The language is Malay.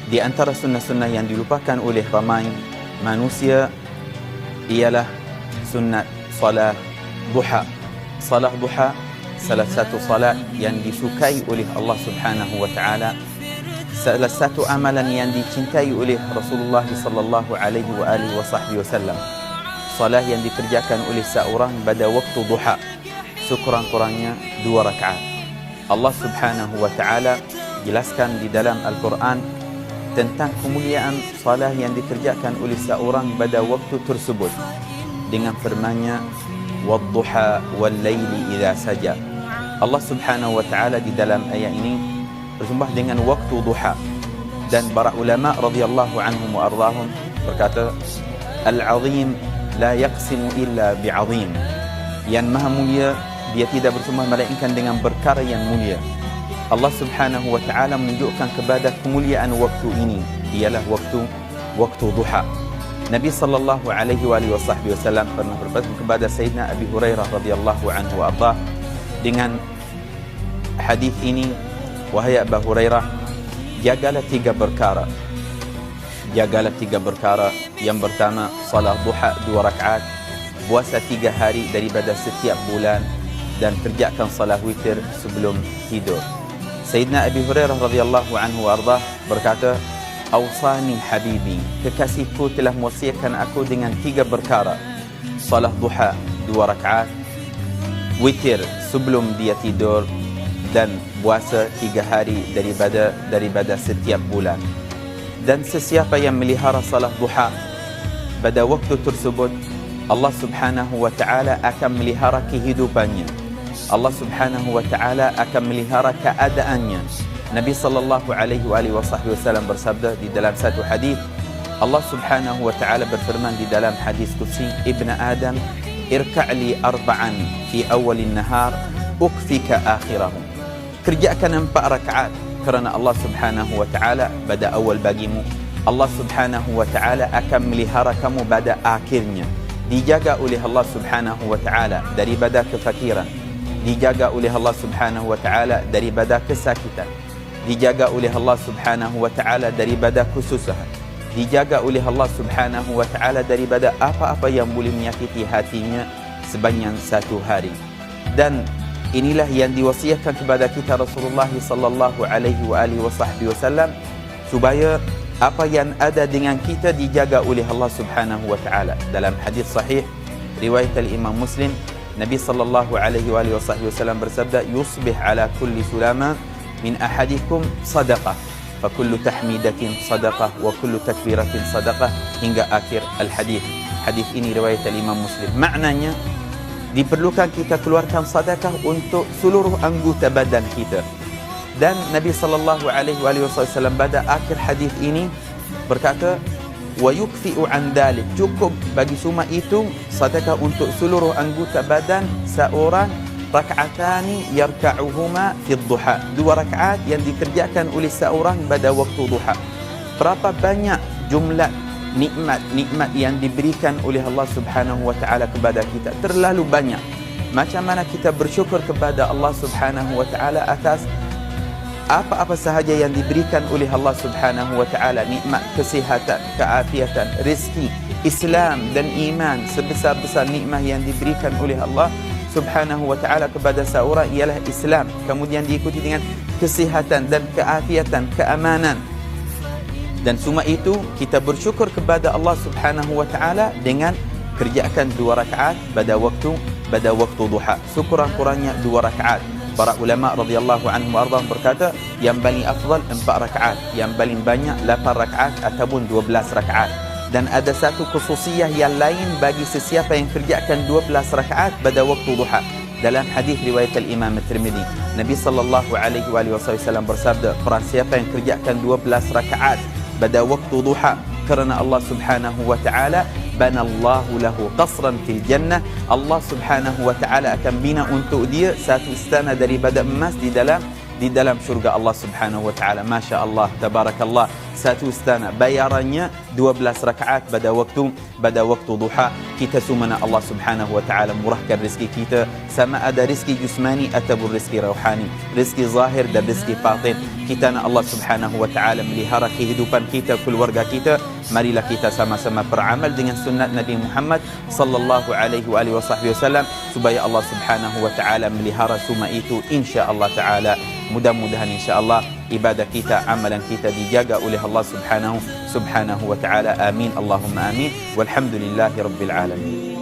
Di antara sunnah-sunnah yang dilupakan oleh ramai manusia ialah sunnat salat duha. Salat duha salah satu salat yang disukai oleh Allah Subhanahu wa taala, salah satu amalan yang dicintai oleh Rasulullah sallallahu alaihi wasallam. Salat yang dikerjakan oleh seorang pada waktu duha, sekurang-kurangnya 2 rakaat. Allah Subhanahu wa taala jelaskan di dalam Al-Quran tentang kemuliaan salat yang dikerjakan oleh seorang pada waktu tersebut dengan firman-Nya wadduha wal laili idza saja. Allah Subhanahu wa taala di dalam ayat ini bersumpah dengan waktu duha, dan para ulama radhiyallahu anhum wa ardhahum berkata al-azim la yaqsimu illa bi'azim. Yang maha mulia dia tidak bersumpah melainkan dengan perkara yang mulia. Allah Subhanahu wa taala menunjukkan kepada kemuliaan waktu ini ialah waktu duha. Nabi sallallahu alaihi wasallam pernah berpesan kepada Sayyidina Abi Hurairah radhiyallahu anhu wa dengan hadis ini, wahai Abu Hurairah, jagalah 3 perkara. Jagalah 3 perkara. Yang pertama, salat duha 2 rakaat, puasa 3 hari daripada setiap bulan, dan kerjakan salat witir sebelum tidur. Sayyidina Abi Hurairah radhiyallahu anhu warḍah berkata, "Awsani habibi, kekasihku telah mewasiatkan aku dengan 3 perkara. Salat duha 2 rakaat, witir sebelum dia tidur, dan puasa 3 hari daripada setiap bulan." Dan sesiapa yang melihara salat duha pada waktu tersebut, Allah Subhanahu wa taala akan melihara kehidupannya. Allah Subhanahu wa taala akan melihara keadaannya. Nabi sallallahu alaihi wasallam bersabda di dalam satu hadis, Allah Subhanahu wa taala berfirman di dalam hadis qudsi, "Ibnu Adam, irka'li arba'an fi awalin nahar ukfika akhirahu." Kerjakan 4 rakaat kerana Allah Subhanahu wa taala pada awal bagimu. Allah Subhanahu wa taala akan melihara kamu pada akhirnya. Dijaga oleh Allah Subhanahu wa taala daripada kefakiran, dijaga oleh Allah Subhanahu wa taala daripada kesakitan, dijaga oleh Allah Subhanahu wa taala daripada kesusahan, dijaga oleh Allah Subhanahu wa taala daripada apa-apa yang boleh menyakiti hatinya sebanyak 1 hari. Dan inilah yang diwasiatkan kepada kita Rasulullah sallallahu alaihi wasallam, supaya apa yang ada dengan kita dijaga oleh Allah Subhanahu wa taala. Dalam hadis sahih riwayat al-Imam Muslim, Nabi sallallahu alaihi wasallam bersabda, "Yusbih ala kulli sulama min ahadikum sadaqah, fa kullu tahmidatin sadaqah wa kullu takbiratin sadaqah," hingga akhir al-hadis. Hadis ini riwayat al-Imam Muslim. Maknanya diperlukan kita keluarkan sedekah untuk seluruh anggota badan kita. Dan Nabi sallallahu alaihi wasallam pada akhir hadis ini berkata, wa yukfi'u an dhalik, cukup bagi semua itu sedekah untuk seluruh anggota badan seorang, rak'atani yarka'uhuma fi duha, 2 rakaat yang dikerjakan oleh seorang pada waktu duha. Berapa banyak jumlah nikmat yang diberikan oleh Allah Subhanahu wa taala kepada kita, terlalu banyak. Macam mana kita bersyukur kepada Allah Subhanahu wa taala atas apa-apa sahaja yang diberikan oleh Allah Subhanahu wa taala, nikmat kesihatan, keafiatan, rezeki, Islam dan iman. Sebesar-besar nikmat yang diberikan oleh Allah Subhanahu wa taala kepada seorang ialah Islam, kemudian diikuti dengan kesihatan dan keafiatan, keamanan. Dan semua itu kita bersyukur kepada Allah Subhanahu wa taala dengan kerjakan 2 rakaat pada waktu duha, sekurang-kurangnya 2 rakaat. Para ulama radhiyallahu anhum warḍahum berkata, yang paling afdal 4 rakaat, yang paling banyak 8 rakaat ataupun 12 rakaat. Dan ada satu khususiyah yang lain bagi sesiapa yang kerjakan 12 rakaat pada waktu duha. Dalam hadis riwayat al-Imam At-Tirmidzi, Nabi sallallahu alaihi wasallam bersabda, barang siapa yang kerjakan 12 rakaat pada waktu duha kerana Allah Subhanahu wa taala, banallahu lahu qasran fil jannah, Allah Subhanahu wa taala akan bina untuk dia satu istana daripada emas di di dalam syurga Allah Subhanahu wa taala. Masya Allah, tabarakallah. Satu istana bayarannya 12 rakaat pada waktu duha. Kita sumana Allah Subhanahu wa taala murahkan rezeki kita, sama ada rezeki jusmani ataupun rezeki rohani, rezeki zahir dan rezeki batin. Kita nak Allah Subhanahu wa taala melihara kehidupan kita, keluarga kita. Marilah kita sama-sama beramal dengan sunnat Nabi Muhammad sallallahu alaihi wasallam supaya Allah Subhanahu wa taala melihara semua itu insya-Allah taala. Mudah-mudahan insya-Allah ibadah kita, amalan kita dijaga oleh Allah Subhanahu wa taala. Amin, Allahumma amin. Walhamdulillahirabbil alamin.